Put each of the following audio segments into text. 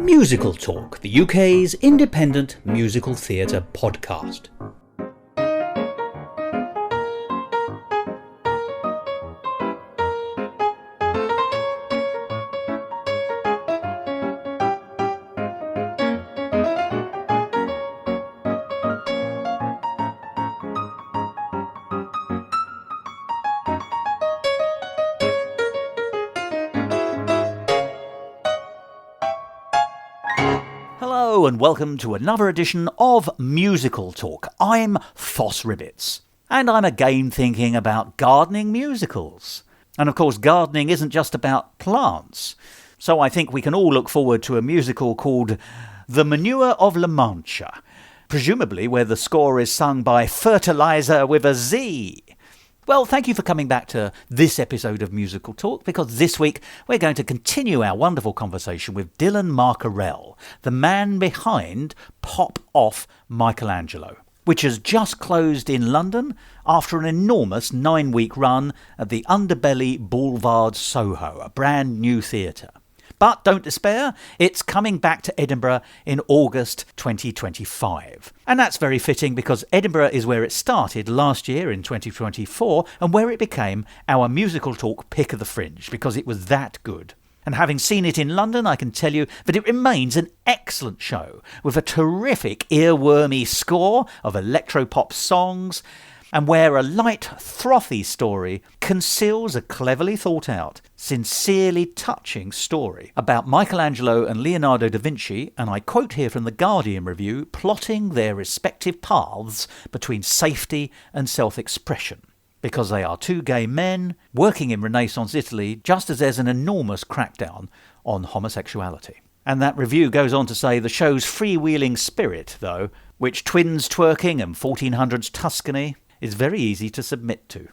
Musical Talk, the UK's independent musical theatre podcast. Hello and welcome to another edition of Musical Talk. I'm Thos, and I'm again thinking about gardening musicals. And of course, gardening isn't just about plants. So I think we can all look forward to a musical called The Manure of La Mancha, presumably where the score is sung by Fertilizer with a Z. Well, thank you for coming back to this episode of Musical Talk, because this week we're going to continue our wonderful conversation with Dylan Marcaurele, the man behind Off Michelangelo, which has just closed in London after an enormous 9-week run at the Underbelly Boulevard Soho, a brand new theatre. But don't despair, it's coming back to Edinburgh in August 2025. And that's very fitting because Edinburgh is where it started last year in 2024 and where it became our Musical Talk pick of the fringe because it was that good. And having seen it in London, I can tell you that it remains an excellent show with a terrific earwormy score of electropop songs and where a light, frothy story conceals a cleverly thought out, sincerely touching story about Michelangelo and Leonardo da Vinci, and I quote here from the Guardian review, plotting their respective paths between safety and self-expression. Because they are two gay men working in Renaissance Italy, just as there's an enormous crackdown on homosexuality. And that review goes on to say the show's freewheeling spirit, though, which twins twerking and 1400s Tuscany, is very easy to submit to.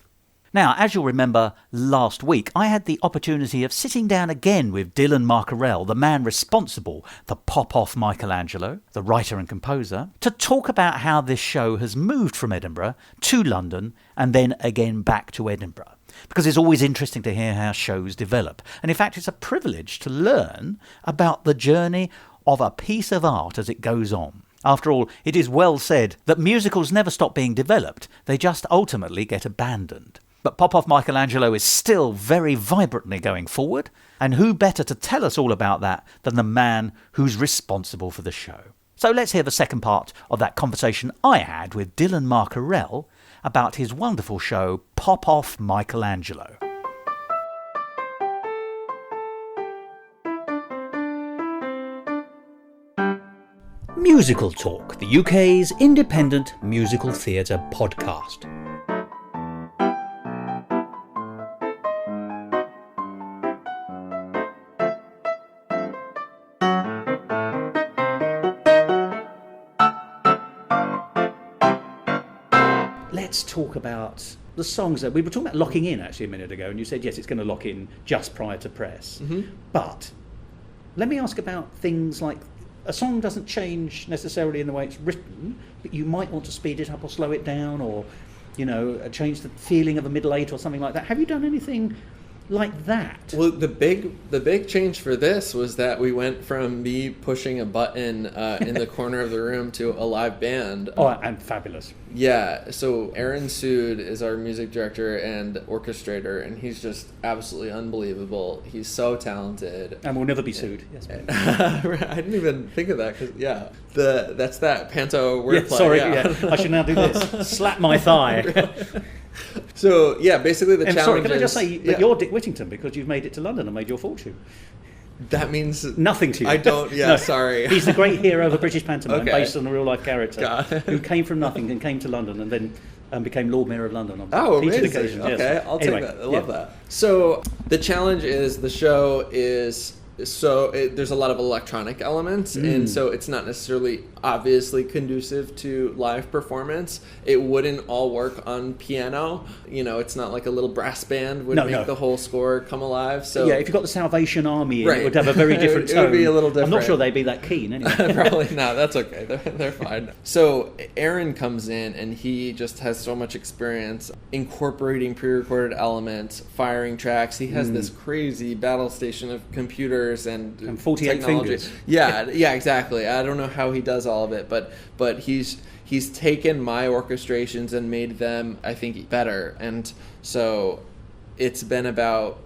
Now, as you'll remember, last week I had the opportunity of sitting down again with Dylan Marcaurele, the man responsible for Off Michelangelo, the writer and composer, to talk about how this show has moved from Edinburgh to London and then again back to Edinburgh. Because it's always interesting to hear how shows develop. And in fact, it's a privilege to learn about the journey of a piece of art as it goes on. After all, it is well said that musicals never stop being developed, they just ultimately get abandoned. But Off Michelangelo is still very vibrantly going forward, and who better to tell us all about that than the man who's responsible for the show? So let's hear the second part of that conversation I had with Dylan Marcaurele about his wonderful show Off Michelangelo. Musical Talk, the UK's independent musical theatre podcast. Let's talk about the songs that we were talking about locking in actually a minute ago, and you said yes, it's going to lock in just prior to press. Mm-hmm. But let me ask about things like a song doesn't change necessarily in the way it's written, but you might want to speed it up or slow it down, or change the feeling of a middle eight or something like that. Have you done anything like that? Well, the big change for this was that we went from me pushing a button in the corner of the room to a live band. Oh, and fabulous. Yeah, so Aaron Sood is our music director and orchestrator, and he's just absolutely unbelievable. He's so talented. And will never be sued. Yes, I didn't even think of that, because, that's that panto wordplay. Yeah, sorry, I should now do this. Slap my thigh. So, basically the challenge sorry, can I just say that you're Dick Whittington because you've made it to London and made your fortune? That means nothing to you. I don't, no. Sorry. He's the great hero of a British pantomime based on a real-life character God. who came from nothing and came to London and then became Lord Mayor of London on amazing. occasions. Okay, yes. I'll take that. I love that. So the challenge is the show is... there's a lot of electronic elements, and so it's not necessarily obviously conducive to live performance. It wouldn't all work on piano. It's not like a little brass band would make the whole score come alive. So if you've got the Salvation Army in, it would have a very different tone. It would be a little different. I'm not sure they'd be that keen anyway. Probably not. That's okay. They're fine. So Aaron comes in, and he just has so much experience incorporating pre-recorded elements, firing tracks. He has this crazy battle station of computers computers and 48 technology. fingers. Yeah, exactly. I don't know how he does all of it, but he's taken my orchestrations and made them, I think, better. And so it's been about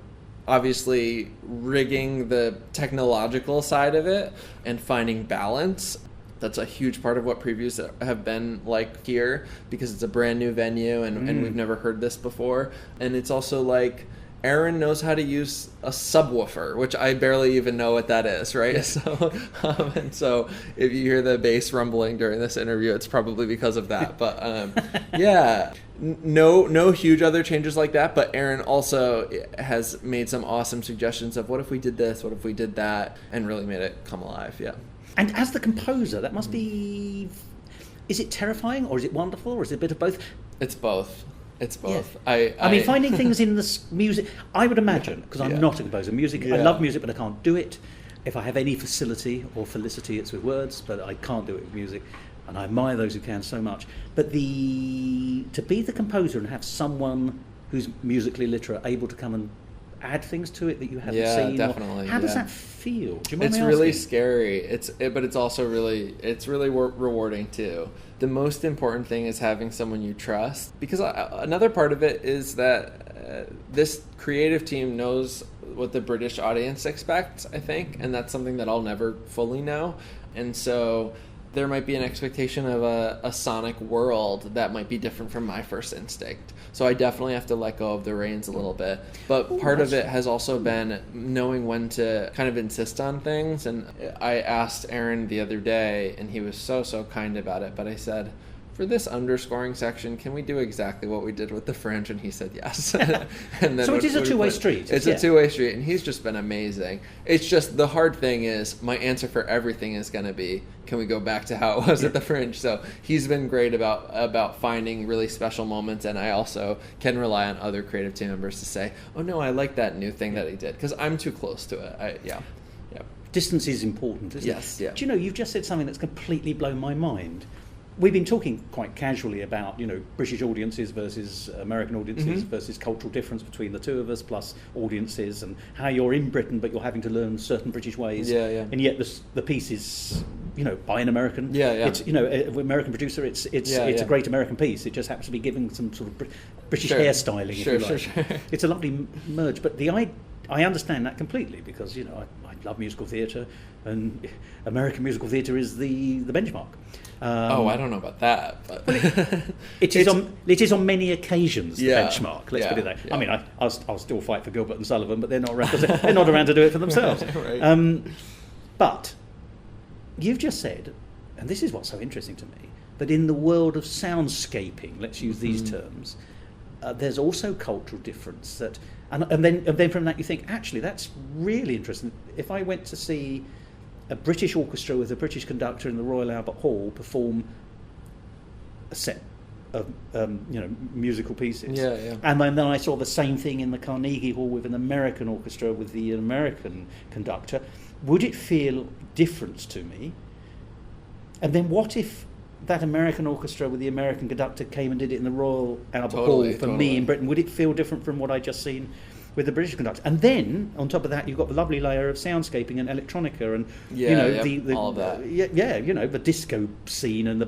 obviously rigging the technological side of it and finding balance. That's a huge part of what previews have been like here, because it's a brand new venue and we've never heard this before. And it's also like Aaron knows how to use a subwoofer, which I barely even know what that is, right? Yeah. So, and so if you hear the bass rumbling during this interview, it's probably because of that. But yeah, no huge other changes like that. But Aaron also has made some awesome suggestions of what if we did this, what if we did that, and really made it come alive. Yeah. And as the composer, that must be... Is it terrifying, or is it wonderful, or is it a bit of both? It's both. It's both. Yeah. I mean, finding things in the music, I would imagine, because I'm not a composer. Music, I love music, but I can't do it. If I have any facility or felicity, it's with words, but I can't do it with music. And I admire those who can so much. But to be the composer and have someone who's musically literate able to come and add things to it that you haven't seen. Yeah, definitely. How does that feel? Do you mind It's me really asking? scary. But it's also really rewarding too. The most important thing is having someone you trust, because another part of it is that this creative team knows what the British audience expects, I think, and that's something that I'll never fully know. And so there might be an expectation of a sonic world that might be different from my first instinct. So I definitely have to let go of the reins a little bit. But part of it has also been knowing when to kind of insist on things. And I asked Aaron the other day, and he was so kind about it. But I said, for this underscoring section, can we do exactly what we did with the fringe? And he said yes. And then so it is a two-way street. It's a two-way street, and he's just been amazing. It's just the hard thing is my answer for everything is going to be, can we go back to how it was at the fringe? So he's been great about finding really special moments, and I also can rely on other creative team members to say, oh no, I like that new thing that he did, because I'm too close to it. Distance is important, isn't it? Yes. Yeah. Do you know, you've just said something that's completely blown my mind. We've been talking quite casually about, British audiences versus American audiences versus cultural difference between the two of us, plus audiences, and how you're in Britain but you're having to learn certain British ways. Yeah. And yet the piece is, by an American. Yeah. It's, an American producer. It's a great American piece. It just happens to be giving some sort of British hairstyling, if you like. Sure. It's a lovely merge. But I understand that completely, because I love musical theatre, and American musical theatre is the benchmark. I don't know about that, but it is on many occasions the benchmark. Let's put it that. Yeah. I mean, I'll still fight for Gilbert and Sullivan, but they're not around. They're not around to do it for themselves. Right. But you've just said, and this is what's so interesting to me, that in the world of soundscaping, let's use these terms, there's also cultural difference that, and then from that you think, actually that's really interesting. If I went to see a British orchestra with a British conductor in the Royal Albert Hall perform a set of musical pieces, and then I saw the same thing in the Carnegie Hall with an American orchestra with the American conductor, would it feel different to me? And then what if that American orchestra with the American conductor came and did it in the Royal Albert Hall for me in Britain? Would it feel different from what I'd just seen with the British conductor? And then on top of that, you've got the lovely layer of soundscaping and electronica, and the all of that. The disco scene and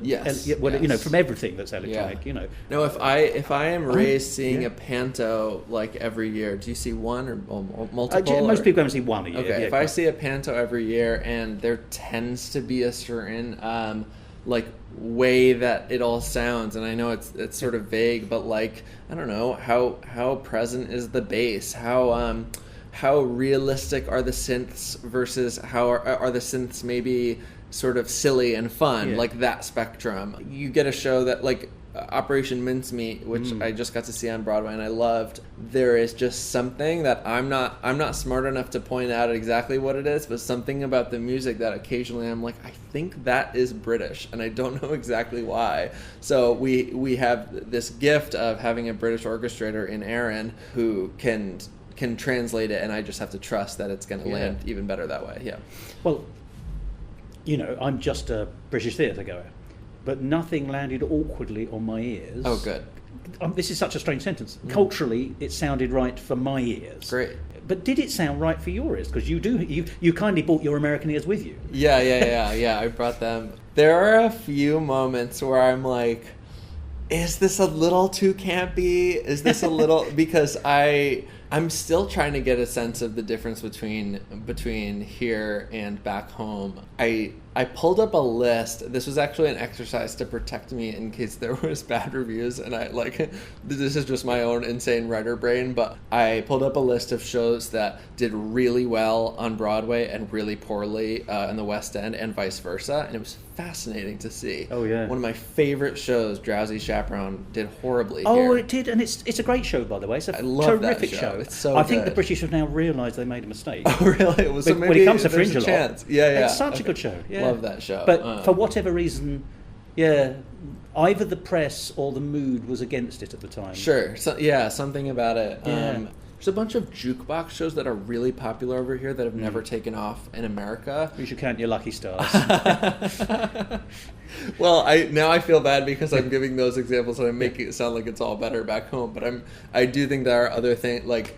from everything that's electronic. No, if I am raised seeing a panto like every year, do you see one or multiple? Most people only see one a year. Okay, if I see a panto every year, and there tends to be a certain way that it all sounds, and I know it's sort of vague, but I don't know how present is the bass, how realistic are the synths versus how are the synths maybe sort of silly and fun, like that spectrum. You get a show that Operation Mincemeat, which I just got to see on Broadway and I loved. There is just something that I'm not smart enough to point out exactly what it is, but something about the music that occasionally I'm like, I think that is British, and I don't know exactly why. So we have this gift of having a British orchestrator in Aaron who can translate it, and I just have to trust that it's going to land even better that way. Yeah. Well, I'm just a British theatre goer, but nothing landed awkwardly on my ears. Oh, good. this is such a strange sentence. Culturally, it sounded right for my ears. Great. But did it sound right for your ears? Because you kindly brought your American ears with you. Yeah. I brought them. There are a few moments where I'm like, is this a little too campy? Is this a little... Because I'm still trying to get a sense of the difference between here and back home. I pulled up a list. This was actually an exercise to protect me in case there was bad reviews, and this is just my own insane writer brain, but I pulled up a list of shows that did really well on Broadway and really poorly in the West End, and vice versa, and it was fascinating to see. Oh yeah. One of my favorite shows, Drowsy Chaperone, did horribly here. Oh, it did, and it's a great show, by the way. It's a terrific show. It's so I think the British have now realised they made a mistake. Oh really? Well, so when it comes to Fringe a lot. Chance. Yeah. It's such a good show. Yeah. Love that show. But for whatever reason, either the press or the mood was against it at the time. Sure. Something about it. Yeah. There's a bunch of jukebox shows that are really popular over here that have never taken off in America. You should count your lucky stars. Well, now I feel bad because I'm giving those examples and I'm making it sound like it's all better back home. But I do think there are other things like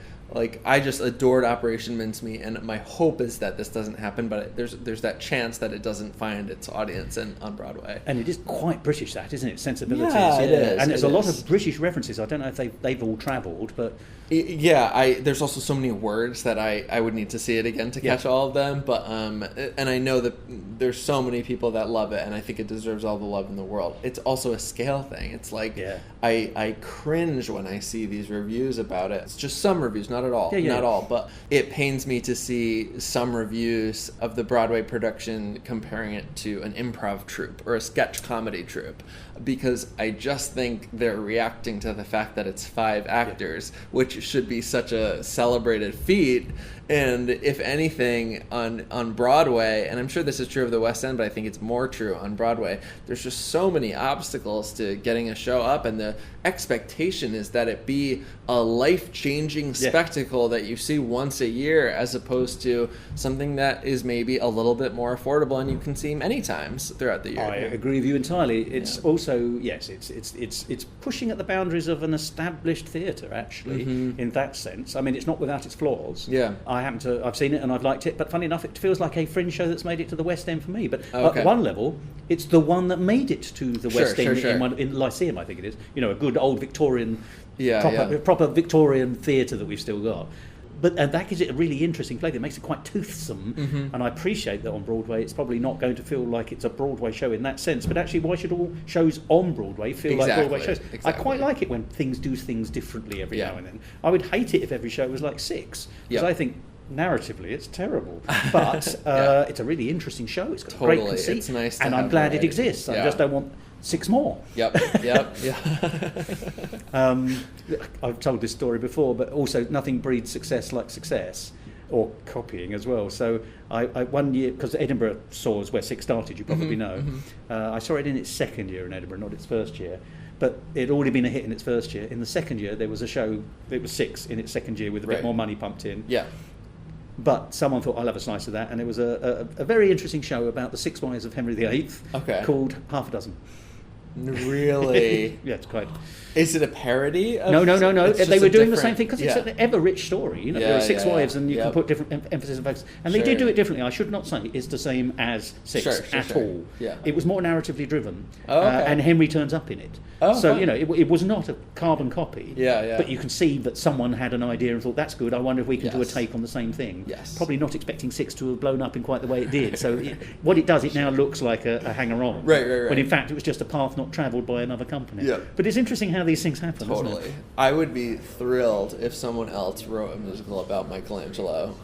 I just adored Operation Mincemeat, and my hope is that this doesn't happen, but there's that chance that it doesn't find its audience on Broadway. And it is quite British, that, isn't it? Sensibilities. Yeah, it is. And there's a lot of British references. I don't know if they've all travelled, but... Yeah, there's also so many words that I would need to see it again to catch all of them, but and I know that there's so many people that love it, and I think it deserves all the love in the world. It's also a scale thing. It's like, I cringe when I see these reviews about it. It's just some reviews, not at all. Not all, but it pains me to see some reviews of the Broadway production comparing it to an improv troupe or a sketch comedy troupe, because I just think they're reacting to the fact that it's 5 actors, which should be such a celebrated feat. And if anything, on Broadway, and I'm sure this is true of the West End, but I think it's more true on Broadway, there's just so many obstacles to getting a show up, and the expectation is that it be a life-changing spectacle that you see once a year, as opposed to something that is maybe a little bit more affordable and you can see many times throughout the year. I agree with you entirely. It's also, it's pushing at the boundaries of an established theatre, actually, in that sense. I mean, it's not without its flaws. Yeah. I've seen it and I've liked it, but funny enough, it feels like a Fringe show that's made it to the West End for me. But at one level, it's the one that made it to the West End in Lyceum, I think it is. You know, a good old Victorian, proper Victorian theatre that we've still got. And that gives it a really interesting flavour. It makes it quite toothsome, and I appreciate that on Broadway it's probably not going to feel like it's a Broadway show in that sense, but actually why should all shows on Broadway feel like Broadway shows? I quite like it when things do things differently every now and then. I would hate it if every show was like Six, because I think narratively it's terrible, but it's a really interesting show. It's got a great conceit, it's nice and I'm glad it exists. I just don't want 6 more. I've told this story before, but also nothing breeds success like success, or copying as well. So I one year, because Edinburgh saw us where Six started, you probably know. I saw it in its second year in Edinburgh, not its first year. But it had already been a hit in its first year. In the second year, there was a show, it was Six in its second year with a bit more money pumped in. Yeah. But someone thought, I'll have a slice of that. And it was a very interesting show about the 6 wives of Henry VIII called Half a Dozen. Really? Yeah, it's quite... Is it a parody? No. They were doing the same thing, because it's an ever-rich story. You know, there are 6 wives, and you can put different emphasis and focus. And they did do it differently. I should not say it's the same as Six at all. Yeah. It was more narratively driven, and Henry turns up in it. So, you know, it was not a carbon copy. But you can see that someone had an idea and thought, that's good, I wonder if we can do a take on the same thing. Probably not expecting Six to have blown up in quite the way it did. So what it does, it now looks like a hanger-on. Right. When in fact it was just a path not travelled by another company. But it's interesting how these things happen. Totally. Isn't it? I would be thrilled if someone else wrote a musical about Michelangelo.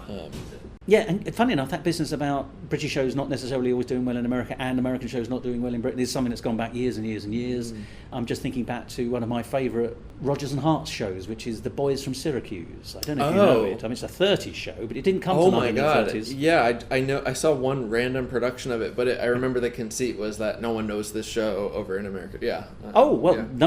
Yeah, and funny enough, that business about British shows not necessarily always doing well in America and American shows not doing well in Britain is something that's gone back years and years and years. I'm just thinking back to one of my favourite Rodgers and Hart's shows, which is The Boys from Syracuse. I don't know if you know it. I mean, it's a 30s show, but it didn't come to life in the 30s. Yeah, I know. I saw one random production of it, but I remember the conceit was that no one knows this show over in America. No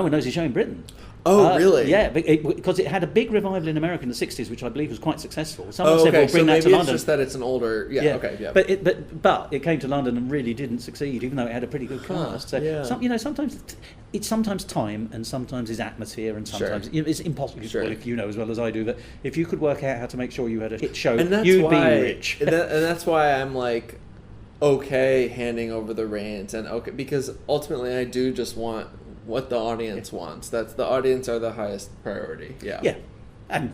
one knows his show in Britain. Oh, really? Yeah, because it had a big revival in America in the 60s, which I believe was quite successful. Someone Oh, said, okay. well, bring So that maybe to London. it's just that it's an older. Yeah. Okay. Yeah. But it came to London and really didn't succeed, even though it had a pretty good cast. So yeah. Sometimes it's sometimes time and sometimes it's atmosphere and sometimes it's impossible. Sure. Well, if you know as well as I do that if you could work out how to make sure you had a hit show, and that's you'd why, be rich. and that's why I'm like, okay, handing over the reins, and okay, because ultimately I do just want what the audience wants. That's the audience are the highest priority. Yeah. Yeah, and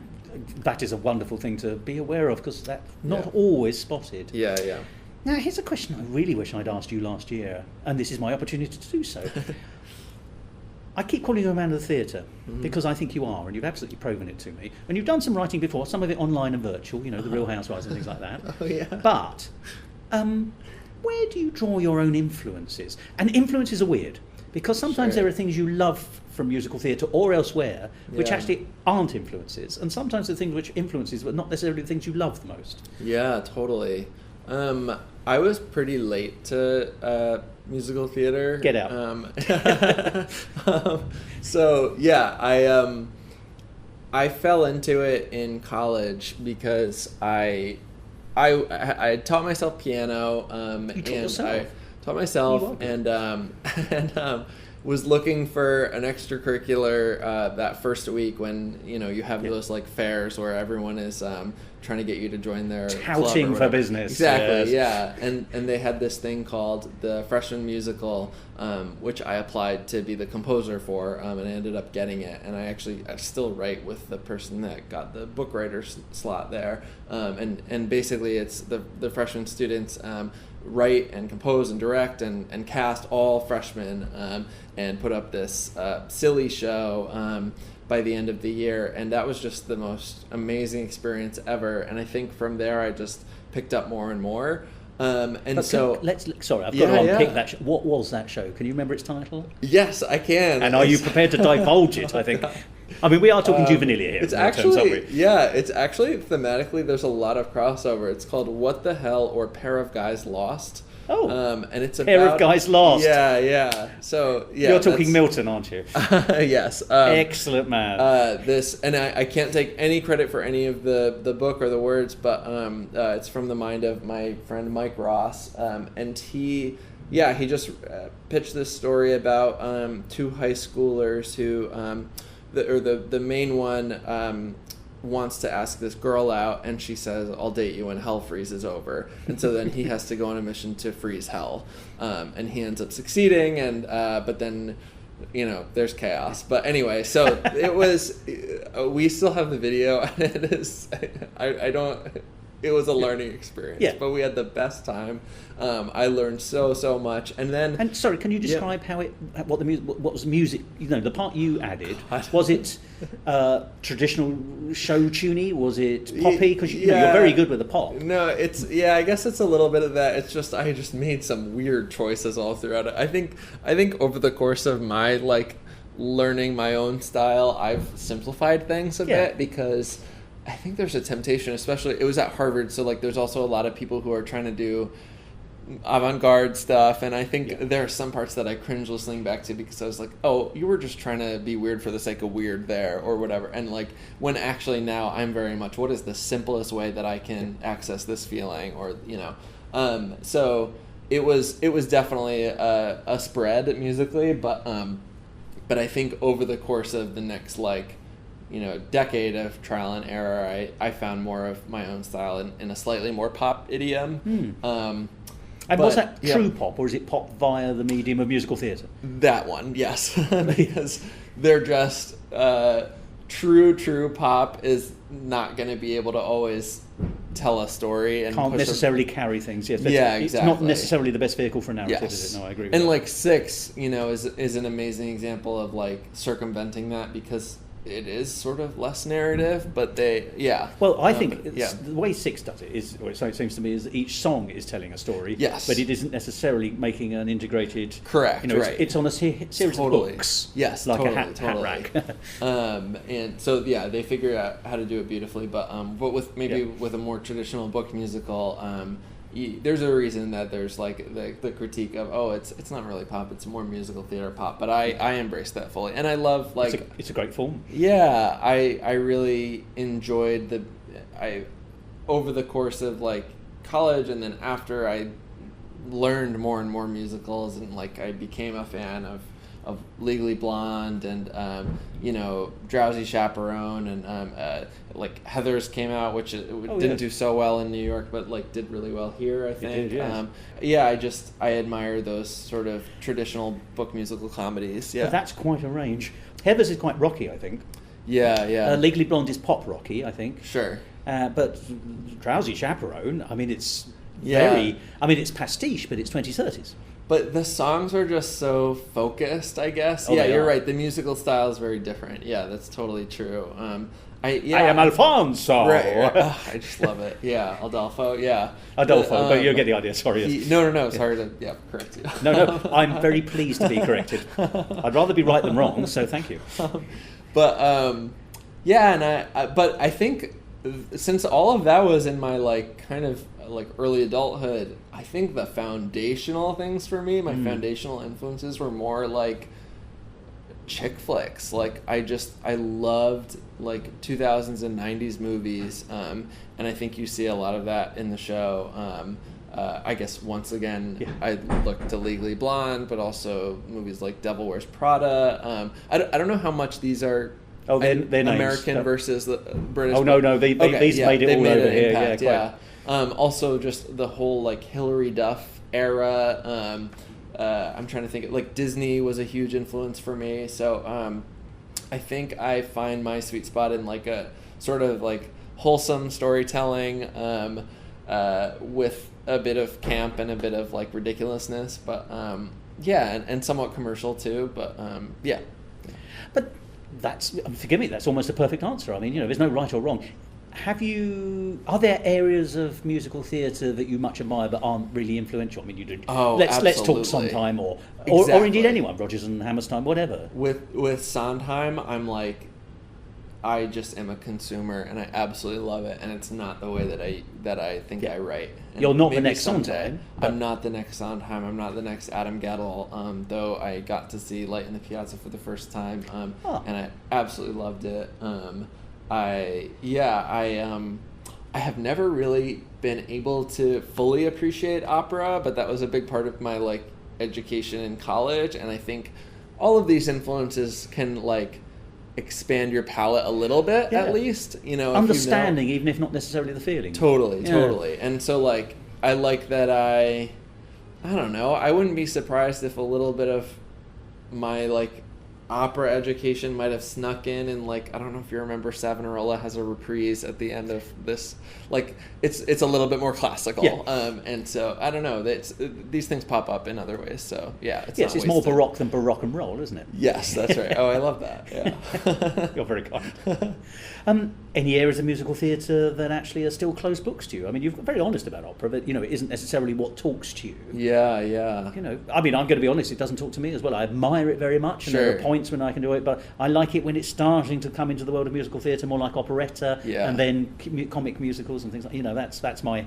that is a wonderful thing to be aware of because that's not always spotted. Yeah. Now, here's a question I really wish I'd asked you last year, and this is my opportunity to do so. I keep calling you a man of the theatre because I think you are, and you've absolutely proven it to me. And you've done some writing before, some of it online and virtual, the Real Housewives and things like that. Oh, yeah. But where do you draw your own influences? And influences are weird. Because sometimes there are things you love from musical theatre or elsewhere which actually aren't influences, and sometimes there are things which influences but not necessarily the things you love the most. Yeah, totally. I was pretty late to musical theatre. Get out. So yeah, I fell into it in college because I taught myself piano. You taught and yourself? I taught myself and was looking for an extracurricular that first week when you have those like fairs where everyone is trying to get you to join their touting for business. Exactly, yes. yeah. And they had this thing called the freshman musical, which I applied to be the composer for, and I ended up getting it. And I still write with the person that got the book writer slot there. And basically it's the freshman students write and compose and direct and cast all freshmen and put up this silly show by the end of the year, and that was just the most amazing experience ever. And I think from there I just picked up more and more. I've got to unpick that show. What was that show? Can you remember its title? Yes, I can. And are you prepared to divulge it? I think. I mean, we are talking juvenilia here. It's actually thematically there's a lot of crossover. It's called What the Hell or Pair of Guys Lost. Oh, and it's Pair about of Guys Lost. Yeah. So you're talking Milton, aren't you? Yes. Excellent man. I can't take any credit for any of the book or the words, but it's from the mind of my friend Mike Ross, and he just pitched this story about two high schoolers who the main one wants to ask this girl out, and she says, "I'll date you when hell freezes over." And so then he has to go on a mission to freeze hell, and he ends up succeeding, and but then there's chaos. But anyway, so it was we still have the video, and it is it was a learning experience, but we had the best time. I learned so much, and sorry, can you describe what was the music? The part you added, was it traditional show tuney? Was it poppy? Because you're very good with the pop. No, I guess it's a little bit of that. It's just I just made some weird choices all throughout it. I think over the course of my learning my own style, I've simplified things a bit because I think there's a temptation, especially it was at Harvard, so there's also a lot of people who are trying to do avant-garde stuff, and I think there are some parts that I cringe listening back to because I was like, oh, you were just trying to be weird for the sake of weird there or whatever, and when actually now I'm very much what is the simplest way that I can access this feeling, or so it was definitely a spread musically, but I think over the course of the next decade of trial and error, I found more of my own style in a slightly more pop idiom. And was that true pop, or is it pop via the medium of musical theatre? That one, yes. Because they're just true pop is not going to be able to always tell a story and can't necessarily carry things. Yes, exactly. It's not necessarily the best vehicle for narrative, yes. Is it? No, I agree with and that. Six, is an amazing example of circumventing that because it is sort of less narrative, but Well, I think the way Six does it is, or so it seems to me, is that each song is telling a story. Yes. But it isn't necessarily making an integrated. Correct. Right. It's on a series of books. Yes. Like totally, a hat rack. And so they figure out how to do it beautifully, but with a more traditional book musical, there's a reason that there's like the critique of, oh, it's not really pop, it's more musical theater pop, but I embrace that fully, and I love like it's a great form. Yeah, I really enjoyed over the course of like college, and then after I learned more and more musicals, and like I became a fan of Legally Blonde and Drowsy Chaperone, and like Heathers came out, which didn't do so well in New York, but like did really well here, I think. It did, yes. I admire those sort of traditional book musical comedies. Yeah, but that's quite a range. Heathers is quite rocky, I think. Yeah. Legally Blonde is pop rocky, I think. Sure. But Drowsy Chaperone, I mean, it's it's pastiche, but it's 2030s. But the songs are just so focused, I guess. Oh, you're right. The musical style is very different. Yeah, that's totally true. I am Alfonso. Right. I just love it. Yeah, Adolfo. Yeah. Adolfo, but you get the idea. Sorry. No. Sorry to correct you. No. I'm very pleased to be corrected. I'd rather be right than wrong. So thank you. But I think since all of that was in my like kind of like early adulthood, I think the foundational things for me, my foundational influences were more like chick flicks. Like I loved like 2000s and 90s movies, and I think you see a lot of that in the show. I guess once again, I looked to Legally Blonde, but also movies like Devil Wears Prada. I don't know how much these are. Oh, they're American versus the British. Oh no, these made it all over here. Impact, yeah. Also, just the whole like Hilary Duff era. I'm trying to think. Like Disney was a huge influence for me. So I think I find my sweet spot in like a sort of like wholesome storytelling with a bit of camp and a bit of like ridiculousness, but and somewhat commercial too. But But forgive me, that's almost a perfect answer. I mean, there's no right or wrong. Are there areas of musical theatre that you much admire but aren't really influential? I mean, you do. Let's talk Sondheim or indeed anyone, Rodgers and Hammerstein, whatever. With Sondheim, I'm like, I just am a consumer and I absolutely love it, and it's not the way that I think I write. And you're not the next Sondheim. I'm not the next Sondheim. I'm not the next Adam Gadel. Though I got to see Light in the Piazza for the first time, and I absolutely loved it. I have never really been able to fully appreciate opera, but that was a big part of my like education in college, and I think all of these influences can like expand your palette a little bit, at least, understanding, even if not necessarily the feeling. Totally. And so like I like that I don't know, I wouldn't be surprised if a little bit of my like opera education might have snuck in, and like I don't know if you remember, Savonarola has a reprise at the end of this. Like it's a little bit more classical, and so I don't know. These things pop up in other ways. So it's more baroque than baroque and roll, isn't it? Yes, that's right. Oh, I love that. Yeah, you're very kind. Any areas of musical theatre that actually are still closed books to you? I mean, you're very honest about opera, but it isn't necessarily what talks to you. Yeah. I mean, I'm going to be honest. It doesn't talk to me as well. I admire it very much, and there are points when I can do it, but I like it when it's starting to come into the world of musical theatre, more like operetta, and then comic musicals and things like. That's my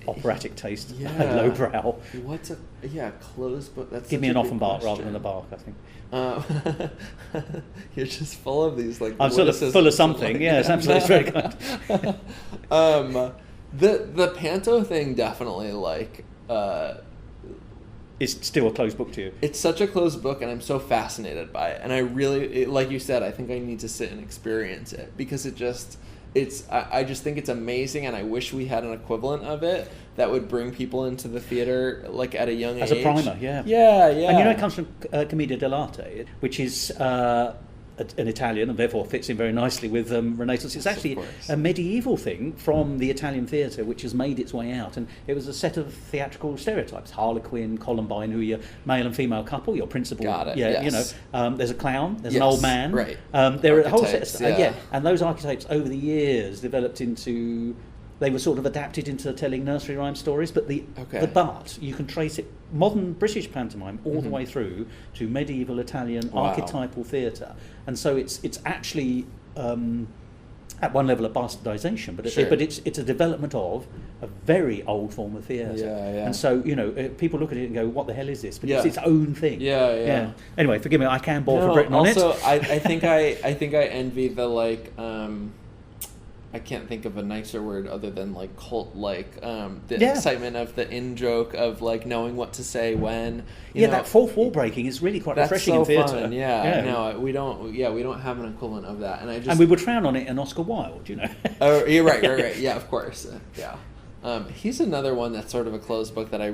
operatic taste. Lowbrow. What's a closed book? That's give me an Offenbach rather than a Bach, I think. You're just full of these like. I'm sort of full of something. Yes, absolutely. Very kind. The panto thing definitely like. It's still a closed book to you. It's such a closed book, and I'm so fascinated by it. And I really, like you said, I think I need to sit and experience it, because I just think it's amazing, and I wish we had an equivalent of it that would bring people into the theater like at a young age. As a primer, yeah. Yeah. And it comes from Commedia dell'arte, which is an Italian, and therefore fits in very nicely with Renaissance. It's actually a medieval thing from the Italian theatre, which has made its way out, and it was a set of theatrical stereotypes: Harlequin, Columbine, who are your male and female couple, your principal. Got it. Yeah, yes. There's a clown, there's an old man. Right. There are a whole set of and those archetypes over the years developed into. They were sort of adapted into telling nursery rhyme stories, but but you can trace it, modern British pantomime, all the way through to medieval Italian archetypal theatre, and so it's actually at one level a bastardization, but Sure. but it's a development of a very old form of theatre. Yeah. And so people look at it and go, "What the hell is this?" But Yeah. it's its own thing. Yeah. Anyway, forgive me, I can ball for No, Britain on it. also, I think I envy the I can't think of a nicer word other than like cult, like the excitement of the in joke of like knowing what to say when. You know, that fourth wall breaking is really quite that's refreshing so in theatre. fun. Yeah, no, we don't have an equivalent of that, and we would frown on it in Oscar Wilde, you know. Oh, you're right. Yeah, of course. Yeah. He's another one that's sort of a closed book that I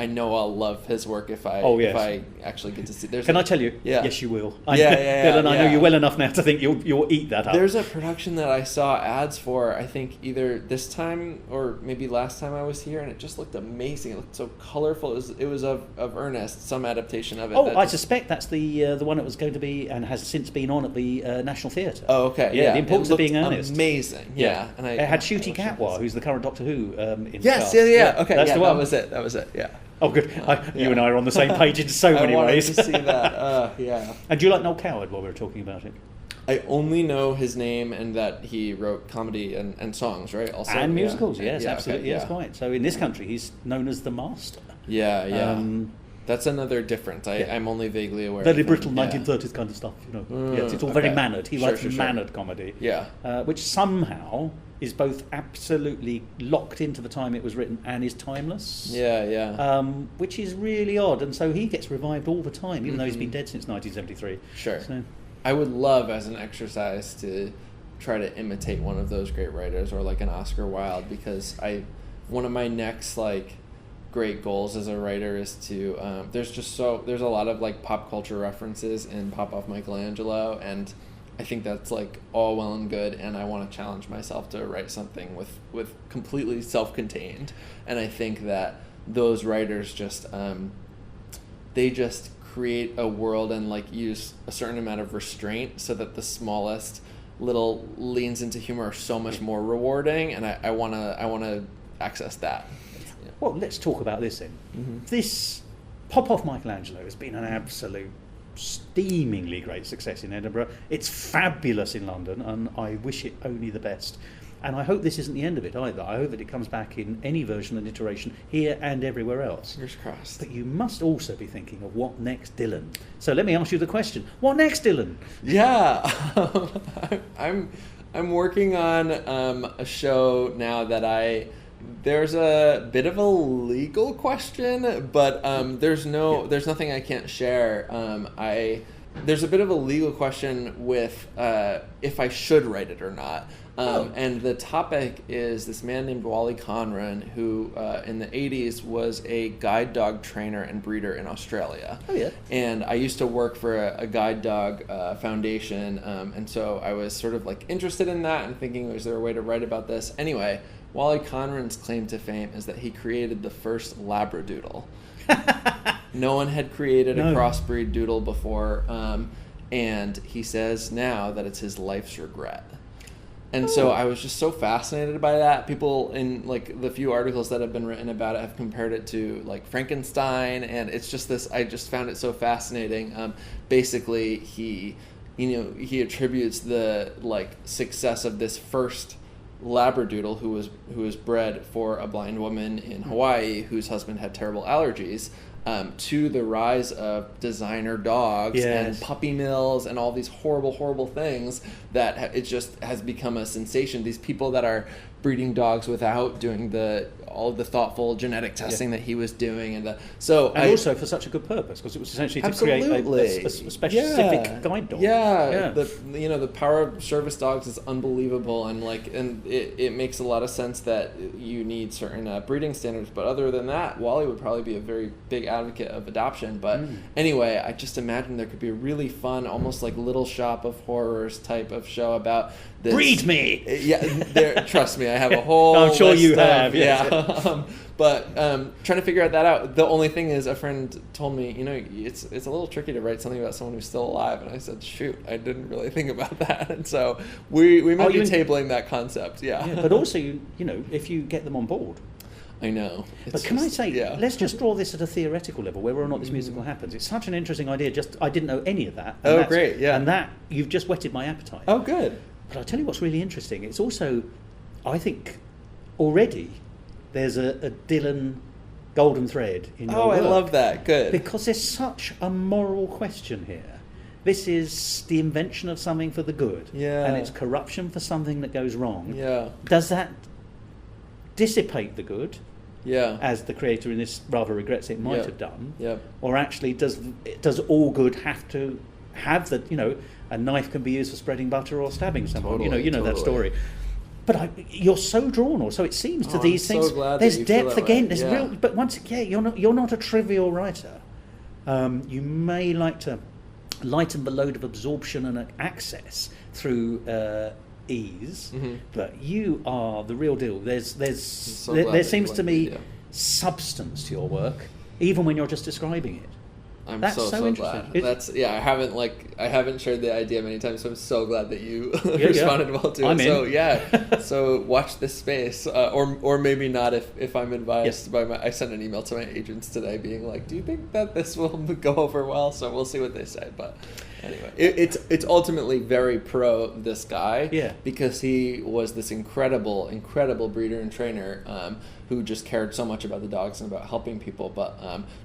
know I'll love his work if I actually get to see. Can I tell you? Yeah. Yes, you will. Dylan, I know you well enough now to think you'll eat that up. There's a production that I saw ads for, I think either this time or maybe last time I was here, and it just looked amazing. It looked so colorful. It was of Ernest, some adaptation of it. Oh, I suspect that's the one that was going to be and has since been on at the National Theatre. Oh, okay. Yeah, the importance of being Ernest. Amazing. Yeah. And it had Ncuti Gatwa, who's the current Doctor Who. Yes, yeah. Okay, that's the one. That was it. Yeah. Oh, good. You and I are on the same page in so many ways. I wanted to see that. Yeah. And do you like Noel Coward while we were talking about it? I only know his name and that he wrote comedy and songs, right? Also, and musicals, yes, absolutely, okay, yes, quite. So in this country, he's known as the Master. Yeah. That's another difference. I'm only vaguely aware. Very brittle 1930s kind of stuff, you know. Yes, it's all very mannered. He writes mannered comedy. Yeah. Which somehow is both absolutely locked into the time it was written and is timeless. Yeah. Which is really odd, and so he gets revived all the time, even though he's been dead since 1973. Sure. So, I would love, as an exercise, to try to imitate one of those great writers, or like an Oscar Wilde, because one of my next great goals as a writer is to there's a lot of like pop culture references in Off Michelangelo, and I think that's like all well and good, and I want to challenge myself to write something with completely self-contained. And I think that those writers just they just create a world and like use a certain amount of restraint so that the smallest little leans into humor are so much more rewarding, and I want to access that. Yeah. Well, let's talk about this then. Mm-hmm. This Off Michelangelo has been an absolute steamingly great success in Edinburgh. It's fabulous in London, and I wish it only the best. And I hope this isn't the end of it either. I hope that it comes back in any version and iteration here and everywhere else. Fingers crossed. But you must also be thinking of what next, Dylan. So let me ask you the question. What next, Dylan? Yeah. I'm working on a show now that there's a bit of a legal question, but there's nothing I can't share. There's a bit of a legal question with if I should write it or not. And the topic is this man named Wally Conran, who in the 80s was a guide dog trainer and breeder in Australia. Oh, yeah. And I used to work for a guide dog foundation, and so I was sort of like interested in that and thinking, is there a way to write about this? Anyway, Wally Conran's claim to fame is that he created the first Labradoodle. No one had created a crossbreed doodle before, and he says now that it's his life's regret. And so I was just so fascinated by that. People in like the few articles that have been written about it have compared it to like Frankenstein, and it's just this. I just found it so fascinating. Basically, he attributes the like success of this first Labradoodle who was bred for a blind woman in Hawaii whose husband had terrible allergies. To the rise of designer dogs and puppy mills and all these horrible, horrible things that it just has become a sensation. These people that are breeding dogs without doing all the thoughtful genetic testing that he was doing, and also for such a good purpose, because it was essentially to create a specific guide dog. The power of service dogs is unbelievable, and it makes a lot of sense that you need certain breeding standards. But other than that, Wally would probably be a very big advocate of adoption. But anyway, I just imagine there could be a really fun, almost like Little Shop of Horrors type of show about this. Breed me. Yeah, trust me, I have a whole. I'm sure you have. But trying to figure that out. The only thing is, a friend told me, it's a little tricky to write something about someone who's still alive, and I said, shoot, I didn't really think about that. And so we might be tabling that concept. Yeah. But also, if you get them on board. I know. But can I say, let's just draw this at a theoretical level, whether or not this musical happens. It's such an interesting idea. I didn't know any of that. Great, yeah. And that, you've just whetted my appetite. Oh, good. But I'll tell you what's really interesting. It's also, I think, already there's a Dylan golden thread in your work. I love that. Good. Because there's such a moral question here. This is the invention of something for the good. Yeah. And it's corruption for something that goes wrong. Yeah. Does that dissipate the good? Yeah. As the creator in this rather regrets it might Yep. have done. Yep. Or actually does all good have to have the, a knife can be used for spreading butter or stabbing someone. Totally, you know that story. But you're so drawn, or so it seems, to these I'm things. so glad There's that you feel depth that again. way. There's Yeah. real. But once again, you're not a trivial writer. You may like to lighten the load of absorption and access through ease, but you are the real deal. There seems to me substance to your work, even when you're just describing it. That's so interesting. glad. I haven't shared the idea many times, so I'm so glad that you responded well to it. I'm So in. so watch this space, or maybe not if I'm advised by I sent an email to my agents today, being like, do you think that this will go over well? So we'll see what they say. But anyway, it's ultimately very pro this guy, because he was this incredible breeder and trainer who just cared so much about the dogs and about helping people, but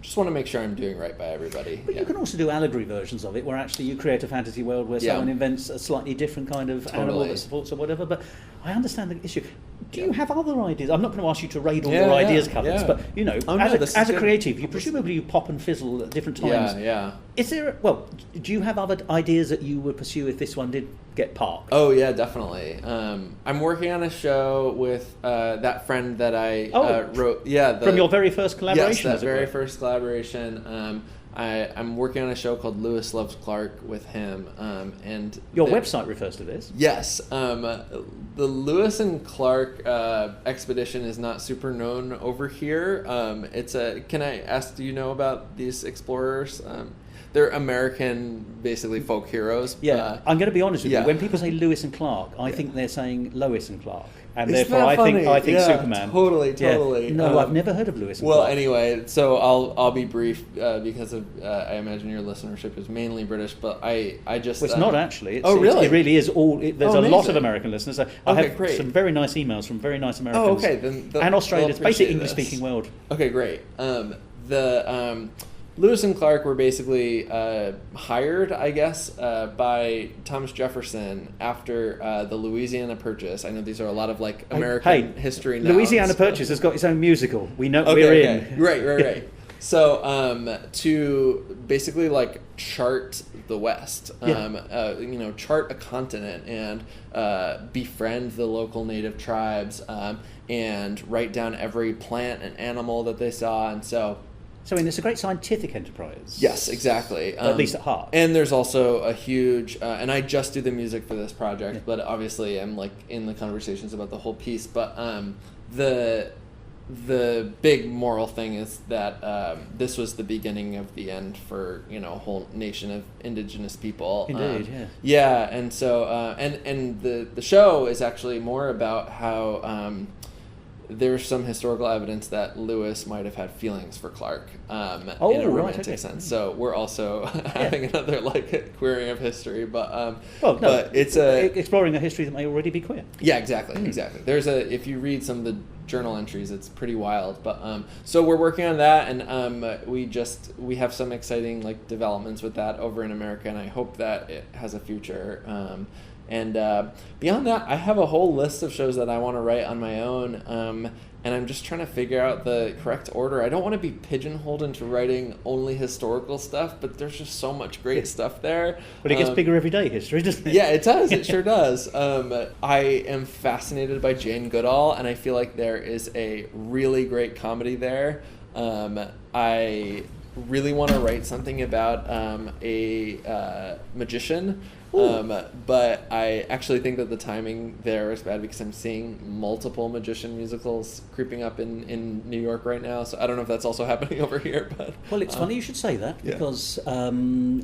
just want to make sure I'm doing right by everybody. But you can also do allegory versions of it, where actually you create a fantasy world where someone invents a slightly different kind of animal that supports or whatever. But I understand the issue. Do you have other ideas? I'm not going to ask you to raid all your ideas cupboards, but as a creative, you presumably pop and fizzle at different times. Is there? Do you have other ideas that you would pursue if this one did get parked? Oh yeah, definitely. I'm working on a show with that friend that I wrote. Yeah, from your very first collaboration. Yes, that very first collaboration. I'm working on a show called Lewis Loves Clark with him, and your website refers to this. Yes, the Lewis and Clark expedition is not super known over here. Can I ask? Do you know about these explorers? They're American, basically folk heroes. Yeah, I'm going to be honest with you. When people say Lewis and Clark, I think they're saying Lois and Clark, and Isn't therefore I think Superman. Totally. Yeah. No, I've never heard of Lewis and Clark. Well, anyway, so I'll be brief because of I imagine your listenership is mainly British, but I just it's not actually. Really? It really is all. There's a lot of American listeners. I have great. some very nice emails from very nice Americans. Oh, okay. Then and Australia. It's basically English-speaking world. Okay, great. Lewis and Clark were basically hired, I guess, by Thomas Jefferson after the Louisiana Purchase. I know these are a lot of American history nouns. Louisiana Purchase has got its own musical. We know we're in. Right. So to basically chart the West, chart a continent and befriend the local native tribes and write down every plant and animal that they saw, and so. So, it's a great scientific enterprise. Yes, exactly. At least at heart. And there's also a huge, and I just do the music for this project, but obviously I'm in the conversations about the whole piece. But the big moral thing is that this was the beginning of the end for a whole nation of indigenous people. Indeed, yeah. And so and the show is actually more about how. There's some historical evidence that Lewis might have had feelings for Clark in a romantic sense. So we're also having another queering of history, but it's exploring a history that may already be queer. Yeah, exactly. There's if you read some of the journal entries, it's pretty wild. But so we're working on that, and we have some exciting developments with that over in America, and I hope that it has a future. And beyond that, I have a whole list of shows that I want to write on my own, and I'm just trying to figure out the correct order. I don't want to be pigeonholed into writing only historical stuff, but there's just so much great stuff there. But it gets bigger every day, history, doesn't it? Yeah, it does. It sure does. I am fascinated by Jane Goodall, and I feel like there is a really great comedy there. I really want to write something about a magician. But I actually think that the timing there is bad because I'm seeing multiple magician musicals creeping up in New York right now. So I don't know if that's also happening over here. But well, it's funny you should say that because a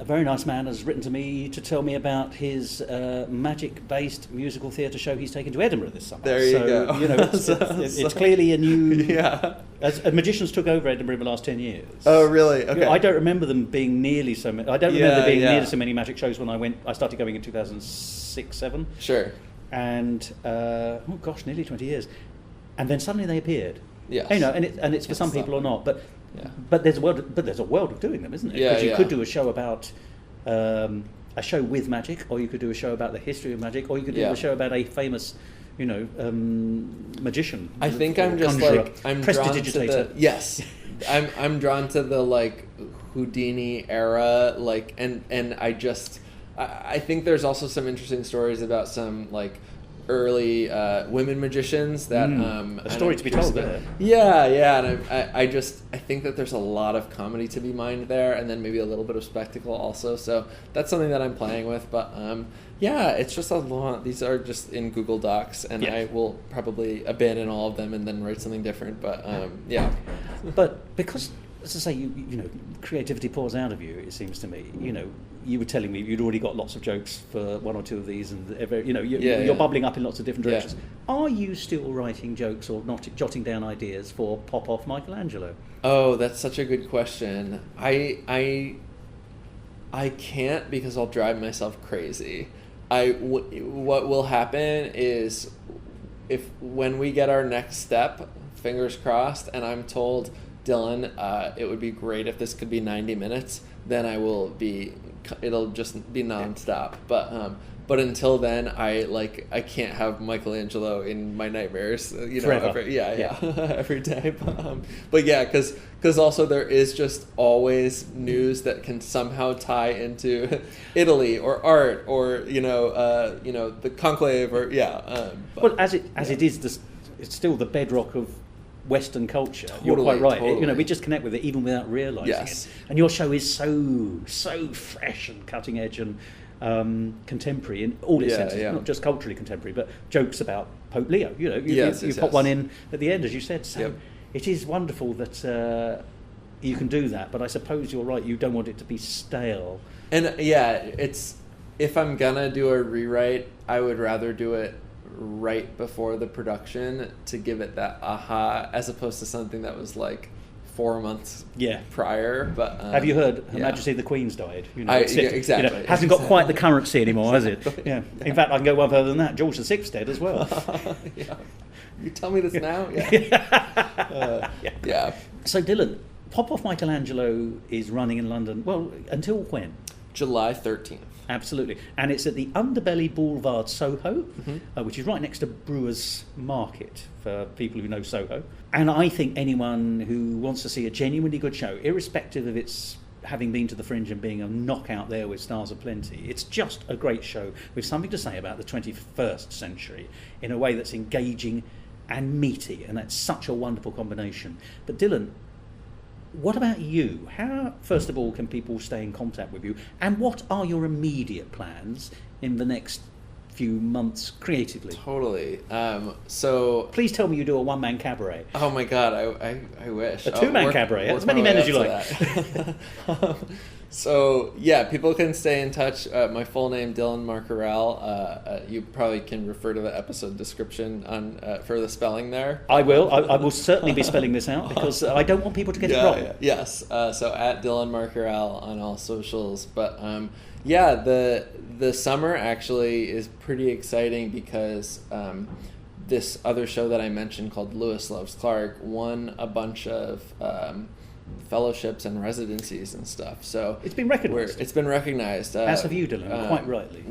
very nice man has written to me to tell me about his magic-based musical theatre show he's taken to Edinburgh this summer. There you go. It's clearly a new. As magicians took over Edinburgh in the last 10 years. Oh, really? Okay. I don't remember them being nearly so many. I don't remember being nearly so many magic shows when I started going in 2006-07. Sure. and nearly 20 years, and then suddenly they appeared. Yes. And it's for some people or not, but there's a world of doing them, isn't it? Because you could do a show about a show with magic, or you could do a show about the history of magic, or you could do a show about a famous, magician. I think I'm just conjurer, like I'm prestidigitator. I'm drawn to the like Houdini era, like and I think there's also some interesting stories about some like early women magicians that a story to be told there. And I think that there's a lot of comedy to be mined there, and then maybe a little bit of spectacle also. So that's something that I'm playing with. But it's just a lot. These are just in Google Docs, and I will probably abandon all of them and then write something different. But But because, as I say, you creativity pours out of you. It seems to me. You were telling me you'd already got lots of jokes for one or two of these, and you're bubbling up in lots of different directions. Yeah. Are you still writing jokes or not jotting down ideas for Pop Off Michelangelo? Oh, that's such a good question. I can't, because I'll drive myself crazy. What will happen is when we get our next step, fingers crossed, and I'm told, Dylan, it would be great if this could be 90 minutes, then it'll just be nonstop. But until then, I can't have Michelangelo in my nightmares, Forever. Every day. But because also there is just always news that can somehow tie into Italy or art or the conclave or well, as it is, it's still the bedrock of Western culture. Totally, you're quite right. Totally. We just connect with it even without realising it. And your show is so fresh and cutting edge and contemporary in all its senses, not just culturally contemporary, but jokes about Pope Leo. You put one in at the end, as you said. So it is wonderful that you can do that. But I suppose you're right. You don't want it to be stale. And it's if I'm gonna do a rewrite, I would rather do it right before the production to give it that aha, as opposed to something that was like 4 months prior. But have you heard Her Majesty the Queen's died? Exactly. Hasn't got quite the currency anymore, has it? Yeah. In fact, I can go one further than that. George VI's dead as well. You tell me this now? So Dylan, Pop Off Michelangelo is running in London. Well, until when? July 13th. Absolutely. And it's at the Underbelly Boulevard, Soho, which is right next to Brewers Market, for people who know Soho. And I think anyone who wants to see a genuinely good show, irrespective of its having been to the Fringe and being a knockout there with stars aplenty, it's just a great show with something to say about the 21st century in a way that's engaging and meaty, and that's such a wonderful combination. But Dylan, what about you? How, first of all, can people stay in contact with you? And what are your immediate plans in the next few months creatively? Totally. So please tell me you do a one-man cabaret. Oh my God, I wish. A two-man cabaret. As many men as you like. So people can stay in touch. My full name, Dylan Marcaurele. You probably can refer to the episode description on for the spelling there. I will. I will certainly be spelling this out because I don't want people to get it wrong. Yes. So at Dylan Marcaurele on all socials. But the summer actually is pretty exciting because this other show that I mentioned called Lewis Loves Clark won a bunch of fellowships and residencies and stuff. So it's been recognized. As have you, Dylan, quite rightly.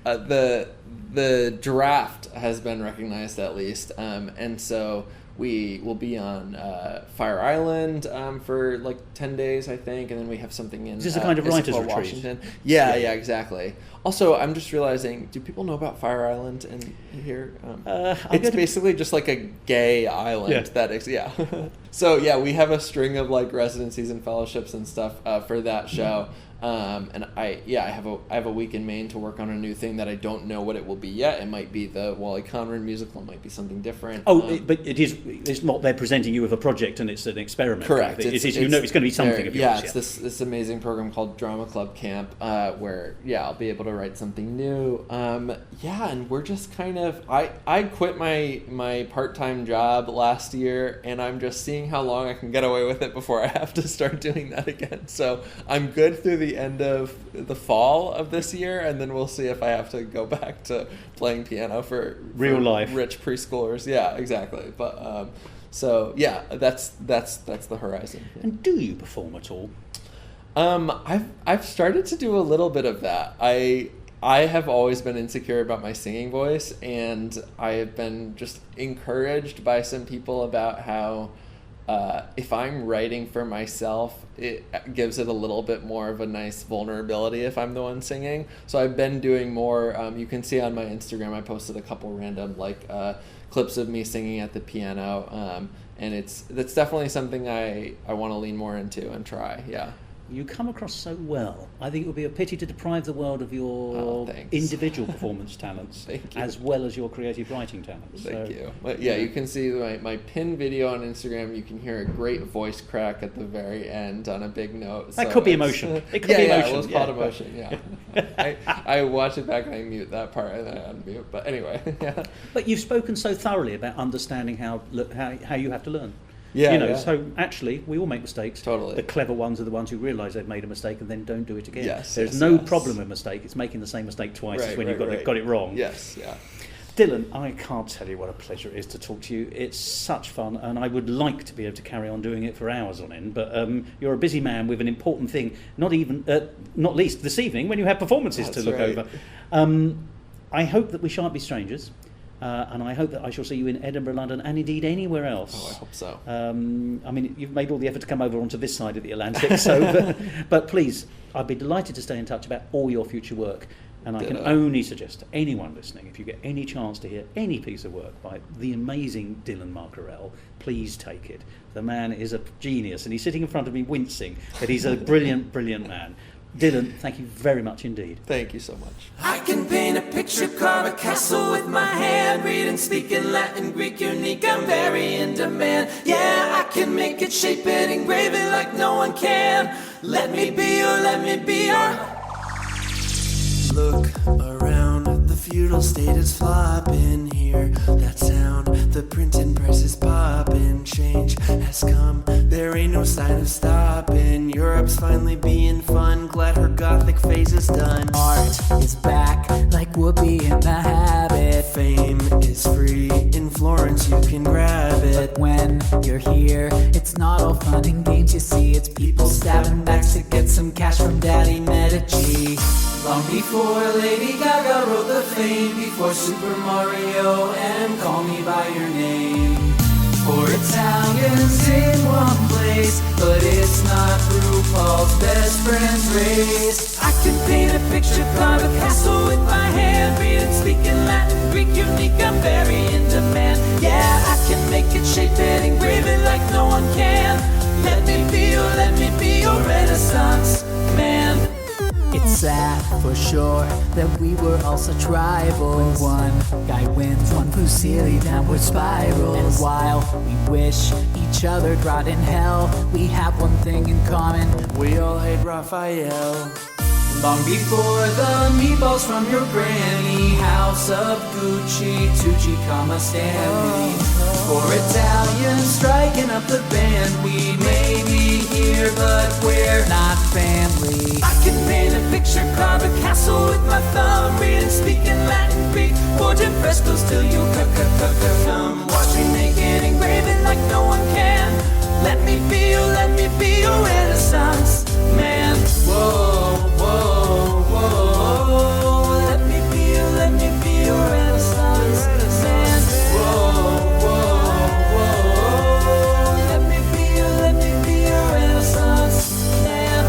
The draft has been recognized at least, and so we will be on Fire Island for like 10 days, I think, and then we have something in. Is this a kind of writer's retreat? Washington. Yeah, exactly. Also, I'm just realizing, do people know about Fire Island in here? It's basically just like a gay island that is, So we have a string of like residencies and fellowships and stuff for that show. And I have a week in Maine to work on a new thing that I don't know what it will be yet. It might be the Wally Conran musical. It might be something different. But it's not they're presenting you with a project and it's an experiment. Correct. It's going to be something of yours. It's this amazing program called Drama Club Camp where I'll be able to write something new. And we're just kind of I quit my part-time job last year, and I'm just seeing seeing how long I can get away with it before I have to start doing that again. So I'm good through the end of the fall of this year, and then we'll see if I have to go back to playing piano for real life rich preschoolers. Yeah, exactly. But so yeah, that's the horizon. And do you perform at all? I've started to do a little bit of that. I have always been insecure about my singing voice, and I have been just encouraged by some people about how if I'm writing for myself, it gives it a little bit more of a nice vulnerability if I'm the one singing. So I've been doing more. You can see on my Instagram, I posted a couple random clips of me singing at the piano, and that's definitely something I want to lean more into and try. Yeah. You come across so well. I think it would be a pity to deprive the world of your individual performance talents as well as your creative writing talents. Thank you. But yeah, you can see my pin video on Instagram. You can hear a great voice crack at the very end on a big note. That could be emotion. It could be emotion. Yeah, it was called emotion, yeah. I watch it back and I mute that part and then I unmute. But anyway, yeah. But you've spoken so thoroughly about understanding how you have to learn. Yeah, So actually, we all make mistakes. Totally. The clever ones are the ones who realise they've made a mistake and then don't do it again. Yes. There's no problem with mistake. It's making the same mistake twice as when you've got it wrong. Yes, yeah. Dylan, I can't tell you what a pleasure it is to talk to you. It's such fun, and I would like to be able to carry on doing it for hours on end. But you're a busy man with an important thing. Not least this evening when you have performances to look over. I hope that we shan't be strangers. And I hope that I shall see you in Edinburgh, London, and indeed anywhere else. Oh, I hope so. I mean, you've made all the effort to come over onto this side of the Atlantic, but please, I'd be delighted to stay in touch about all your future work. And I can only suggest to anyone listening, if you get any chance to hear any piece of work by the amazing Dylan Marcaurele, please take it. The man is a genius, and he's sitting in front of me wincing, but he's a brilliant, brilliant man. Dylan, thank you very much indeed. Thank you so much. I can paint a picture, carve a castle with my hand, read and speak in Latin, Greek, unique, I'm very in demand. Yeah, I can make it, shape it, engrave it like no one can. Let me be your. Look around, the feudal state is flopping here. That sound, the printing press is popping. Change has come, there ain't no sign of stopping. Europe's finally being fun, glad her gothic phase is done. Art is back, like Whoopi in the Habit. Fame is free, in Florence you can grab it. But when you're here, it's not all fun and games, you see. It's people stabbing backs to get some cash from Daddy Medici. Long before Lady Gaga wrote the fame, before Super Mario and Call Me By Your Name. For Italians in one place, but it's not RuPaul's best friend's race. I can paint a picture, carve a castle with my hand, read and speak in Latin, Greek, unique, I'm very in demand. Yeah, I can make it, shape it, engrave it like no one can. Let me be your Renaissance man. It's sad for sure that we were all such rivals. When one guy wins, one Fusili downward spiral. And while we wish each other rot in hell, we have one thing in common: we all hate Raphael. Long before the meatballs from your granny, House of Gucci, Tucci, Stanley. For Italians striking up the band, we may be here, but we're not family. I can paint a picture, carve a castle with my thumb, read and speak in Latin, Greek, forge in frescoes till you come. Watch me make it, engrave it like no one can. Let me be your Renaissance man. Whoa, whoa, whoa. Let me be your Renaissance man. Whoa, whoa, whoa. Let me be your Renaissance man.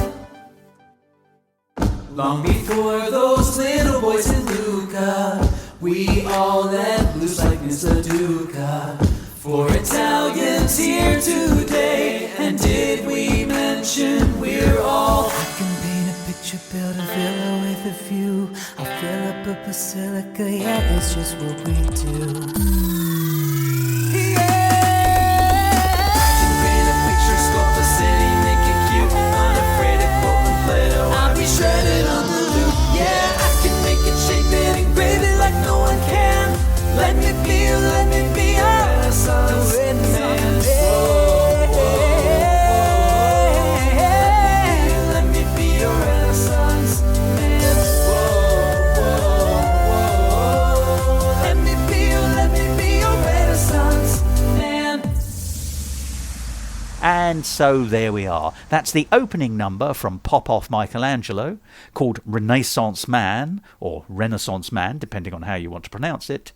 Long before those little boys in Luca, we all let loose like Mr. Duca. For Italians here today, and did we mention we're all? I can paint a picture, build a villa with a view. I'll fill up a basilica, yeah, it's just what we do. Yeah! I can paint a picture, sculpt a city, make it cute. Unafraid of quote and Plato, I'll be shredded on the loop. Yeah, I can make it, shape it, engrave it like no one can. Let me be your Renaissance man. Whoa, And so there we are. That's the opening number from Off Michelangelo, called Renaissance Man, or Renaissance Man, depending on how you want to pronounce it,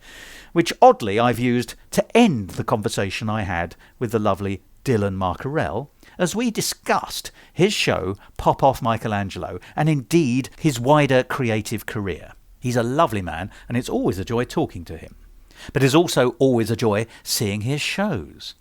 which oddly I've used to end the conversation I had with the lovely Dylan Marcaurele as we discussed his show Off Michelangelo and indeed his wider creative career. He's a lovely man and it's always a joy talking to him. But it's also always a joy seeing his shows.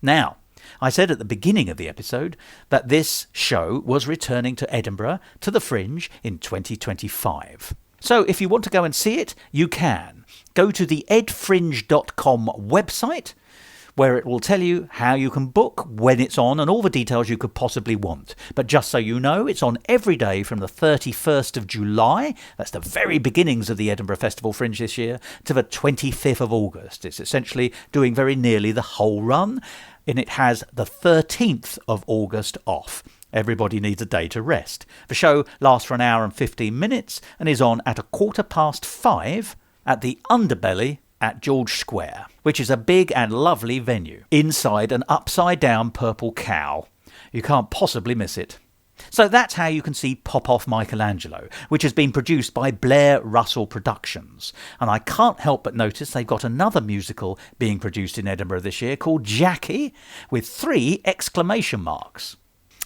Now, I said at the beginning of the episode that this show was returning to Edinburgh, to the Fringe, in 2025. So if you want to go and see it, you can. Go to the edfringe.com website, where it will tell you how you can book, when it's on, and all the details you could possibly want. But just so you know, it's on every day from the 31st of July, that's the very beginnings of the Edinburgh Festival Fringe this year, to the 25th of August. It's essentially doing very nearly the whole run, and it has the 13th of August off. Everybody needs a day to rest. The show lasts for an hour and 15 minutes and is on at 5:15 at the Underbelly at George Square, which is a big and lovely venue, inside an upside-down purple cow. You can't possibly miss it. So that's how you can see Off Michelangelo, which has been produced by Blair Russell Productions. And I can't help but notice they've got another musical being produced in Edinburgh this year called Jackie, with 3 exclamation marks.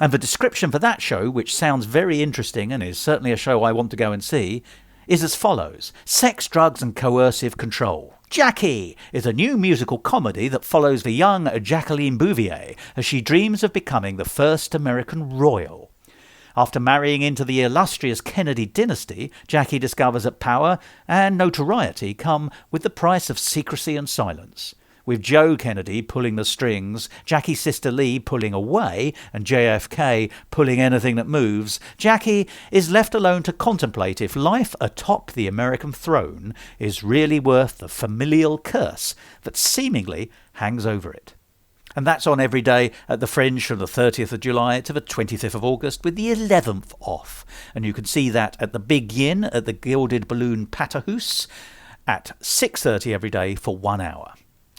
And the description for that show, which sounds very interesting and is certainly a show I want to go and see, is as follows: Sex, drugs and coercive control. Jackie is a new musical comedy that follows the young Jacqueline Bouvier as she dreams of becoming the first American royal. After marrying into the illustrious Kennedy dynasty, Jackie discovers that power and notoriety come with the price of secrecy and silence. With Joe Kennedy pulling the strings, Jackie's sister Lee pulling away, and JFK pulling anything that moves, Jackie is left alone to contemplate if life atop the American throne is really worth the familial curse that seemingly hangs over it. And that's on every day at the Fringe from the 30th of July to the 25th of August, with the 11th off. And you can see that at the Big Yin at the Gilded Balloon Patterhouse at 6:30 every day for 1 hour.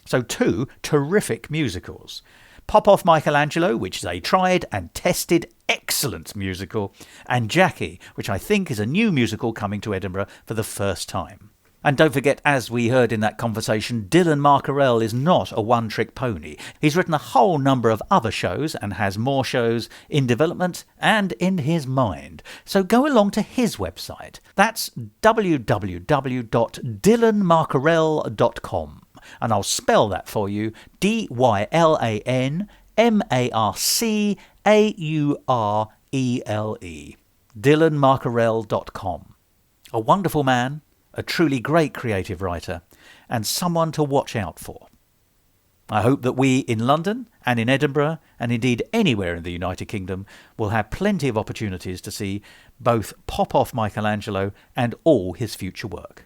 So 2 terrific musicals. Off Michelangelo, which is a tried and tested excellent musical, and Jackie, which I think is a new musical coming to Edinburgh for the first time. And don't forget, as we heard in that conversation, Dylan Marcaurele is not a one-trick pony. He's written a whole number of other shows and has more shows in development and in his mind. So go along to his website. That's www.dylanmarcaurele.com. And I'll spell that for you: DYLANMARCAURELE. DylanMarcaurele.com. A wonderful man, a truly great creative writer, and someone to watch out for. I hope that we in London and in Edinburgh, and indeed anywhere in the United Kingdom, will have plenty of opportunities to see both Off Michelangelo and all his future work.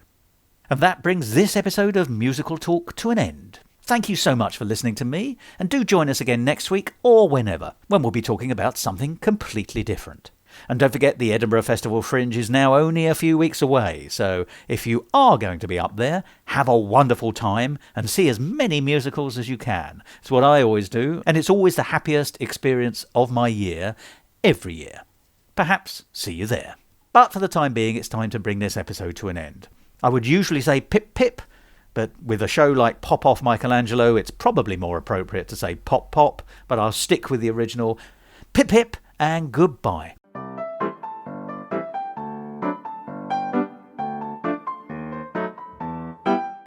And that brings this episode of Musical Talk to an end. Thank you so much for listening to me, and do join us again next week or whenever, when we'll be talking about something completely different. And don't forget, the Edinburgh Festival Fringe is now only a few weeks away, so if you are going to be up there, have a wonderful time and see as many musicals as you can. It's what I always do, and it's always the happiest experience of my year, every year. Perhaps see you there. But for the time being, it's time to bring this episode to an end. I would usually say pip pip, but with a show like Off Michelangelo, it's probably more appropriate to say pop pop, but I'll stick with the original. Pip pip and goodbye.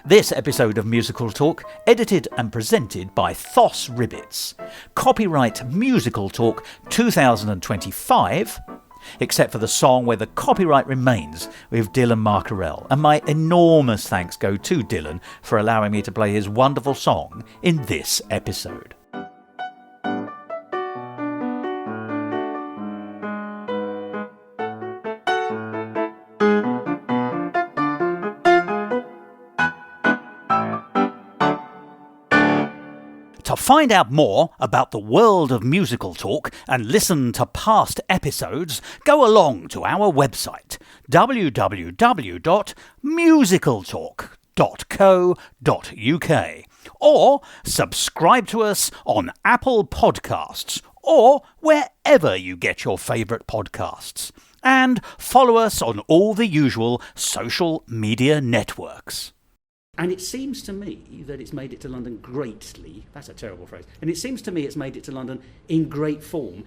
This episode of Musical Talk, edited and presented by Thos Ribbits. Copyright Musical Talk 2025, except for the song where the copyright remains with Dylan Marcaurele. And my enormous thanks go to Dylan for allowing me to play his wonderful song in this episode. To find out more about the world of Musical Talk and listen to past episodes, go along to our website www.musicaltalk.co.uk or subscribe to us on Apple Podcasts or wherever you get your favourite podcasts. And follow us on all the usual social media networks. And it seems to me that it's made it to London greatly. That's a terrible phrase. And it seems to me it's made it to London in great form.